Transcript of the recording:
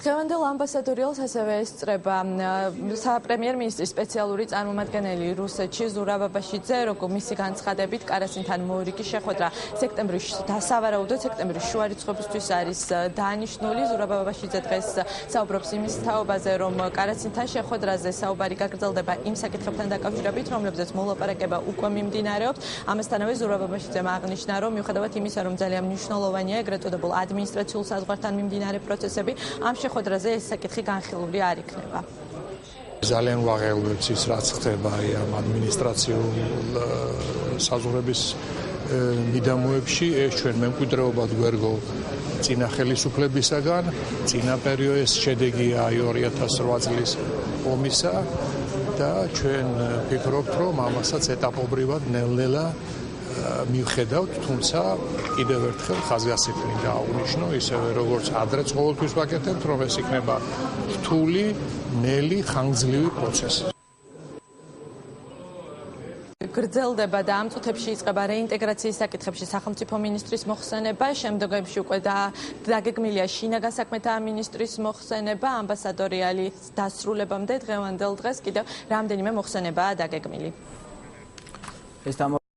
დღევანდელ ამბასადორიალს ასევე ესწრება პრემიერ-მინისტრის სპეციალური წარმომადგენელი რუსეთში ზურაბ აბაშიძე, როგორ მისი განცხადებით კარასინთან მოერგი შეხვედრა სექტემბრის სავარაუდოდ სექტემბრის შუა რიცხვებისთვის არის დანიშნული. ზურაბ აბაშიძე დღეს საუბრობს იმის თაობაზე, რომ კარასინთან შეხვედრაზე საუბარი გაგრძელდება იმ საკითხებთან დაკავშირებით, რომლებზეც მოლაპარაკება უკვე მიმდინარეობს. ამასთანავე ზურაბ აბაშიძემ აღნიშნა, რომ მიუხედავად იმისა, რომ ძალიან მნიშვნელოვანია ეგრეთ წოდებულ ადმინისტრაციულ საზღვართან მიმდინარე პროცესები, ამ შეხვედრაზე ეს საკითხი განხილული არ იქნება. ძალიან ვაღელვებთ ის, რაც ხდება ამ ადმინისტრაციულ საზღვრების მიდამოებში. ეს ჩვენ მემკვიდრეობად გვერგო წინა ხელისუფლებისაგან. წინა პერიოდის შედეგია 2008 წლის ომისა და ჩვენ ვფიქრობთ, რომ ამასაც ეტაპობრივად ნელ-ნელა მივხედავთ, თუმცა კიდევ ერთხელ ხაზგასმით მინდა აღვნიშნო, ისევე როგორც ადრეც ყოველთვის ვაკეთებთ, რომ ეს იქნება რთული, ნელი, ხანგრძლივი პროცესი. გრძელდება და ამ წუთებში იწყება რეინტეგრაციის საკითხებში სახელმწიფო მინისტრის მოხსენება, შემდგომში უკვე დაგეგმილია შინაგან საქმეთა მინისტრის მოხსენება, ამბასადორიალის დასრულებამდე დღევანდელ დღეს კიდევ რამდენიმე მოხსენებაა დაგეგმილი.